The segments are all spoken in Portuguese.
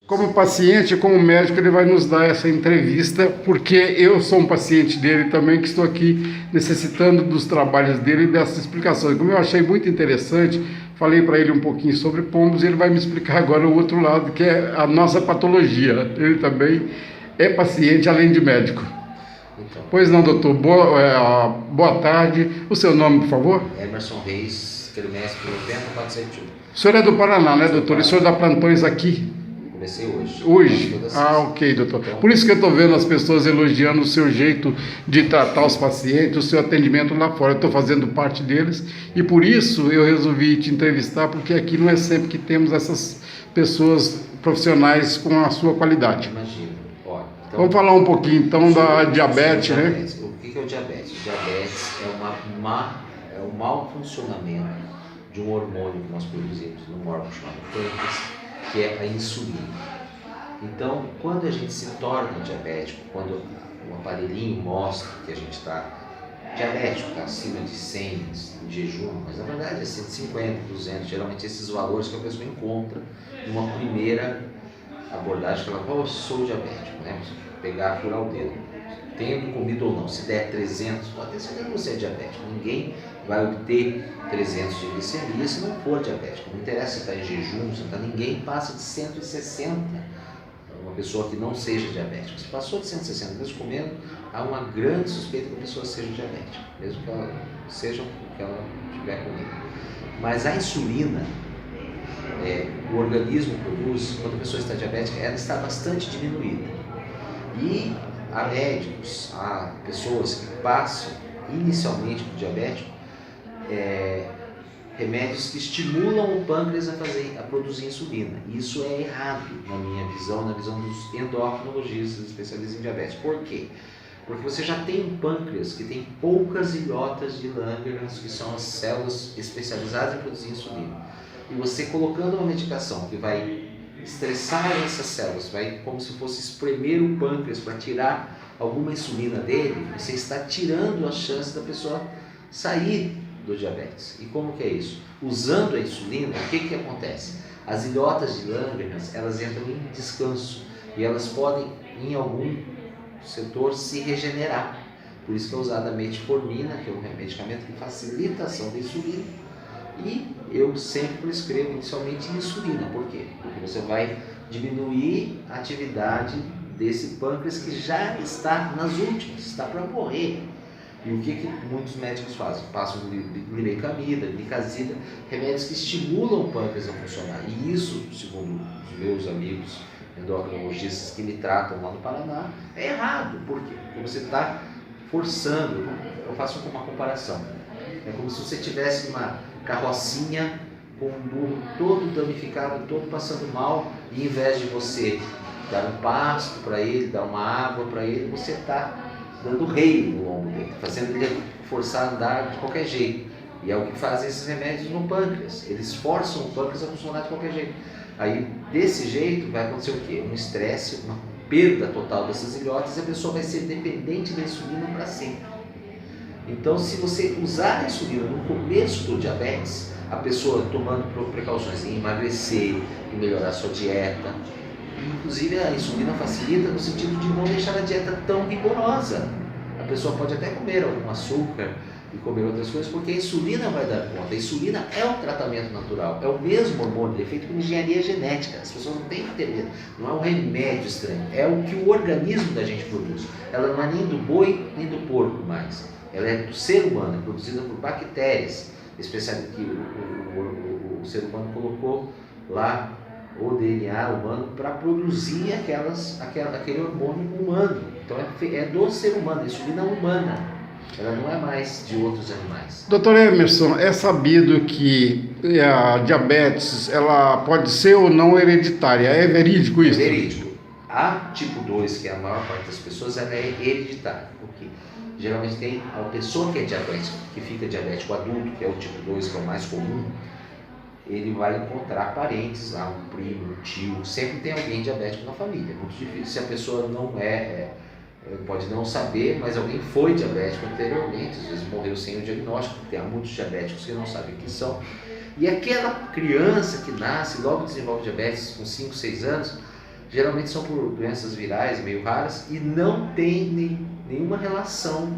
Como paciente, como médico, ele vai nos dar essa entrevista, porque eu sou um paciente dele também, que estou aqui necessitando dos trabalhos dele e dessas explicações. Como eu achei muito interessante, falei para ele um pouquinho sobre pombos e ele vai me explicar agora o outro lado, que é a nossa patologia. Ele também é paciente, além de médico. Então, Pois não, doutor. Boa tarde. O seu nome, por favor? Emerson Reis, quilomestre 90471. O senhor é do Paraná, né, doutor? E o senhor dá plantões aqui? Comecei hoje. Hoje? Toda Ah, sexta. ok, doutor. Então, Por isso que eu estou vendo as pessoas elogiando o seu jeito de tratar os pacientes, o seu atendimento lá fora. Eu estou fazendo parte deles e por isso eu resolvi te entrevistar, porque aqui não é sempre que temos essas pessoas profissionais com a sua qualidade. imagina. Olha, então, Vamos falar um pouquinho então da diabetes, né? O que é o diabetes? O diabetes é um mau funcionamento de um hormônio que nós produzimos num órgão chamado pâncreas, que é a insulina. Então, quando a gente se torna diabético, quando o aparelhinho mostra que a gente está diabético, está acima de 100 em jejum, mas na verdade é 150, 200, geralmente esses valores que a pessoa encontra numa primeira abordagem, que ela fala, sou diabético, né? Pegar, furar o dedo, tendo comido ou não, se der 300, pode ter certeza que você é diabético, ninguém vai obter 300 de glicemia se não for diabético, não interessa se está em jejum, se está, ninguém passa de 160, uma pessoa que não seja diabética. Se passou de 160 mesmo comendo, há uma grande suspeita que a pessoa seja diabética, mesmo que ela seja o que ela tiver comido. Mas a insulina, o organismo produz, quando a pessoa está diabética, ela está bastante diminuída. E há médicos, há pessoas que passam inicialmente para o diabético remédios que estimulam o pâncreas a produzir insulina. Isso é errado na minha visão, na visão dos endocrinologistas especialistas em diabetes. Por quê? Porque você já tem um pâncreas que tem poucas ilhotas de Langerhans, que são as células especializadas em produzir insulina. E você colocando uma medicação que vai estressar essas células, vai como se fosse espremer o pâncreas para tirar alguma insulina dele, você está tirando a chance da pessoa sair do diabetes. E como que é isso? Usando a insulina, o que que acontece? As ilhotas de Langerhans, elas entram em descanso e elas podem, em algum setor, se regenerar. Por isso que é usada a metformina, que é um medicamento que facilita a ação da insulina. E eu sempre prescrevo inicialmente insulina. Por quê? Porque você vai diminuir a atividade desse pâncreas que já está nas últimas, está para morrer. E o que muitos médicos fazem? Passam glibenclamida, glicazida, remédios que estimulam o pâncreas a funcionar. E isso, segundo os meus amigos endocrinologistas que me tratam lá no Paraná, é errado. Por quê? Porque você está forçando. Eu faço uma comparação. É como se você tivesse uma carrocinha com um burro todo danificado, todo passando mal, e em vez de você dar um pasto para ele, dar uma água para ele, você está dando rei no lombo dele, fazendo ele forçar a andar de qualquer jeito. E é o que fazem esses remédios no pâncreas. Eles forçam o pâncreas a funcionar de qualquer jeito. Aí, desse jeito, vai acontecer o quê? Um estresse, uma perda total dessas ilhotas, e a pessoa vai ser dependente da insulina para sempre. Então, se você usar a insulina no começo do diabetes, a pessoa tomando precauções em emagrecer, em melhorar a sua dieta, inclusive a insulina facilita no sentido de não deixar a dieta tão rigorosa. A pessoa pode até comer algum açúcar e comer outras coisas, porque a insulina vai dar conta. A insulina é um tratamento natural, é o mesmo hormônio, é feito com engenharia genética. As pessoas não têm que ter medo, não é um remédio estranho, é o que o organismo da gente produz. Ela não é nem do boi nem do porco mais, ela é do ser humano, é produzida por bactérias, especialmente que o ser humano colocou lá o DNA humano para produzir aquele hormônio humano. Então é do ser humano, a insulina humana, ela não é mais de outros animais. Doutor Emerson, é sabido que a diabetes ela pode ser ou não hereditária, é verídico isso? É verídico. A tipo 2, que é a maior parte das pessoas, ela é hereditária, porque geralmente tem a pessoa que é diabética, que fica diabético adulto, que é o tipo 2, que é o mais comum, ele vai encontrar parentes, um primo, um tio, sempre tem alguém diabético na família. É muito difícil, se a pessoa não pode não saber, mas alguém foi diabético anteriormente, às vezes morreu sem o diagnóstico, porque há muitos diabéticos que não sabem o que são. E aquela criança que nasce, logo desenvolve diabetes com 5, 6 anos, Geralmente são por doenças virais meio raras e não tem nenhuma relação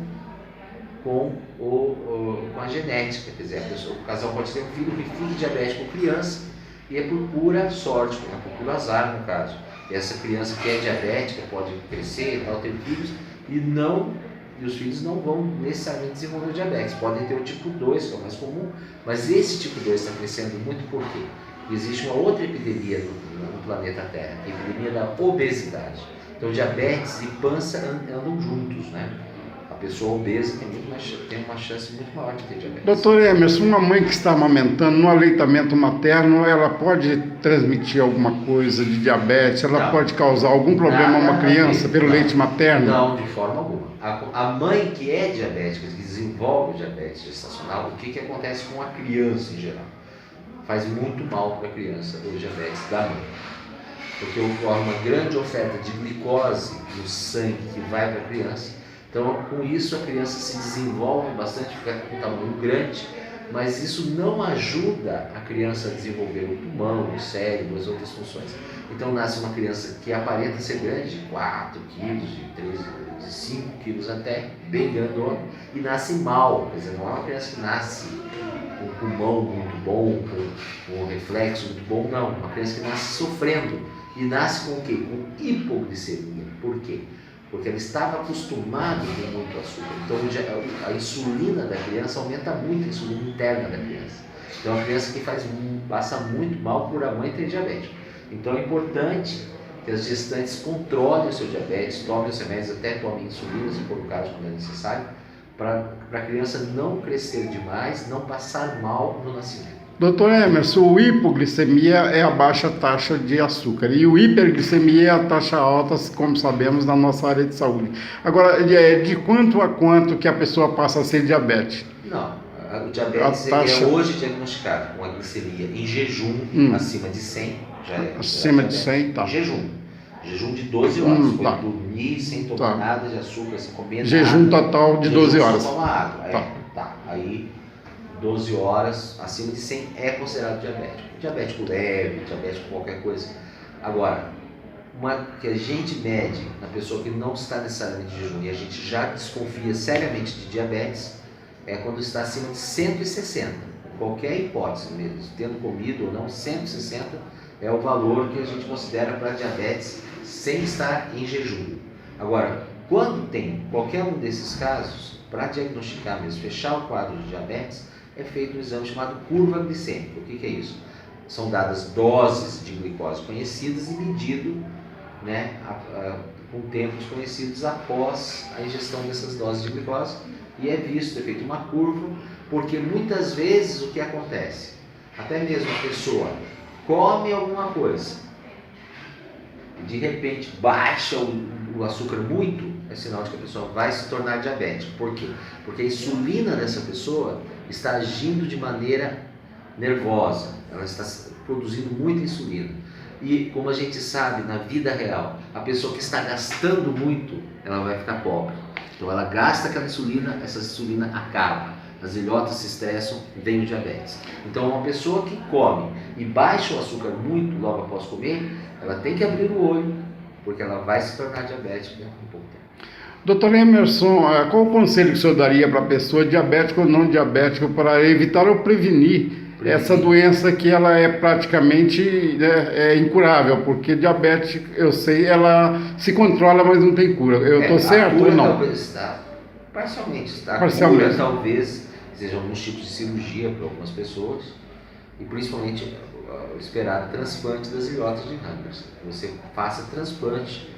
com a genética. Quer dizer, o casal pode ter um filho que fique diabético criança e é por pura sorte, por puro azar no caso. E essa criança que é diabética pode crescer e tal, ter filhos e os filhos não vão necessariamente desenvolver diabetes. Podem ter o tipo 2, que é o mais comum, mas esse tipo 2 está crescendo muito por quê? Existe uma outra epidemia no planeta Terra, a epidemia da obesidade. Então diabetes e pança andam juntos, né? A pessoa obesa tem uma chance muito maior de ter diabetes. Doutor Emerson, uma mãe que está amamentando no aleitamento materno, ela pode transmitir alguma coisa de diabetes? Ela pode causar algum problema a uma criança pelo leite materno? Não, de forma alguma. A mãe que é diabética, que desenvolve diabetes gestacional, o que acontece com a criança em geral? Faz muito mal para a criança o diabetes da mãe. Porque ocorre uma grande oferta de glicose no sangue que vai para a criança. Então, com isso, a criança se desenvolve bastante, fica com um tamanho grande, mas isso não ajuda a criança a desenvolver o pulmão, o cérebro, as outras funções. Então, nasce uma criança que aparenta ser grande, de 4 quilos, de 3, de 5 quilos até, bem grandona, e nasce mal. Quer dizer, não é uma criança que nasce com um pulmão muito bom, com um reflexo muito bom, não. Uma criança que nasce sofrendo. E nasce com o quê? Com hipoglicemia. Por quê? Porque ela estava acostumada com muito açúcar. Então a insulina da criança aumenta muito, a insulina interna da criança. Então a criança que passa muito mal por a mãe ter diabetes. Então é importante que as gestantes controlem o seu diabetes, tomem os remédios, até tomem insulina, se for o caso, quando é necessário, para a criança não crescer demais, não passar mal no nascimento. Doutor Emerson, o hipoglicemia é a baixa taxa de açúcar e o hiperglicemia é a taxa alta, como sabemos, na nossa área de saúde. Agora, de quanto a quanto que a pessoa passa a ser diabético? Não, o diabetes é hoje diagnosticado com a glicemia em jejum acima de 100, já é acima de 100, tá. Em jejum de 12 horas, pode dormir sem tomar nada de açúcar, sem comer nada. Jejum total de 12 horas. Só tomar água, aí 12 horas, acima de 100 é considerado diabético. Diabético leve, diabético qualquer coisa. Agora, uma que a gente mede na pessoa que não está necessariamente de jejum e a gente já desconfia seriamente de diabetes, é quando está acima de 160. Qualquer hipótese mesmo, tendo comido ou não, 160 é o valor que a gente considera para diabetes sem estar em jejum. Agora, quando tem qualquer um desses casos, para diagnosticar mesmo, fechar o quadro de diabetes, é feito um exame chamado curva glicêmica. O que é isso? São dadas doses de glicose conhecidas e medido, né, com tempos conhecidos após a ingestão dessas doses de glicose, e é feito uma curva, porque muitas vezes o que acontece? Até mesmo a pessoa come alguma coisa, de repente baixa o açúcar muito, é sinal de que a pessoa vai se tornar diabética. Por quê? Porque a insulina dessa pessoa está agindo de maneira nervosa, ela está produzindo muita insulina. E como a gente sabe, na vida real, a pessoa que está gastando muito, ela vai ficar pobre. Então ela gasta aquela insulina, essa insulina acaba, as ilhotas se estressam, vem o diabetes. Então uma pessoa que come e baixa o açúcar muito logo após comer, ela tem que abrir o olho, porque ela vai se tornar diabética em pouco tempo. Doutor Emerson, qual o conselho que o senhor daria para a pessoa diabética ou não diabética para evitar ou prevenir essa doença que ela é praticamente incurável? Porque diabetes, eu sei, ela se controla, mas não tem cura. Eu estou certo ou não? Talvez está, parcialmente está. Parcialmente. A cura talvez seja alguns tipos de cirurgia para algumas pessoas e principalmente o esperado transplante das ilhotas de Rangers. Você faça transplante,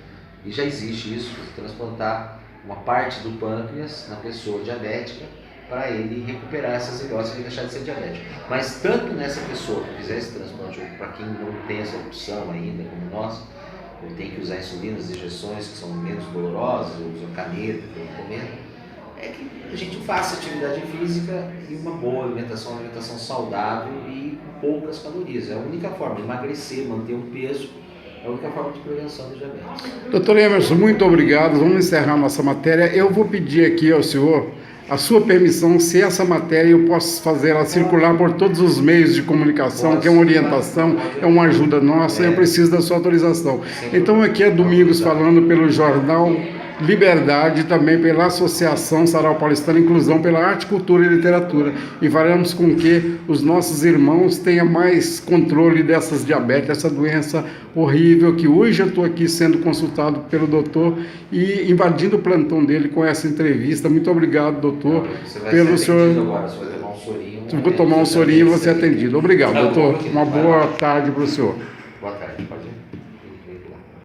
e já existe isso, transplantar uma parte do pâncreas na pessoa diabética para ele recuperar essas ilhotas e deixar de ser diabético. Mas tanto nessa pessoa que fizer esse transplante, ou para quem não tem essa opção ainda, como nós, ou tem que usar insulinas, injeções que são menos dolorosas, ou usa caneta, é que a gente faça atividade física e uma boa alimentação, uma alimentação saudável e com poucas calorias. É a única forma, emagrecer, manter um peso, é a única forma de prevenção do diabetes. Doutor Emerson, muito obrigado. Vamos encerrar nossa matéria. Eu vou pedir aqui ao senhor a sua permissão, se essa matéria eu posso fazer ela circular por todos os meios de comunicação, que é uma orientação, é uma ajuda nossa, eu preciso da sua autorização. Então aqui é Domingos falando pelo Jornal Liberdade, também pela Associação Sarau Paulistano, Inclusão pela Arte, Cultura e Literatura, e faremos com que os nossos irmãos tenham mais controle dessas diabetes, essa doença horrível, que hoje eu estou aqui sendo consultado pelo doutor e invadindo o plantão dele com essa entrevista. Muito obrigado, doutor, pelo senhor... Agora, você vai tomar um sorinho. Vou tomar um sorinho e vou ser atendido. Obrigado, doutor. Uma boa tarde para o senhor.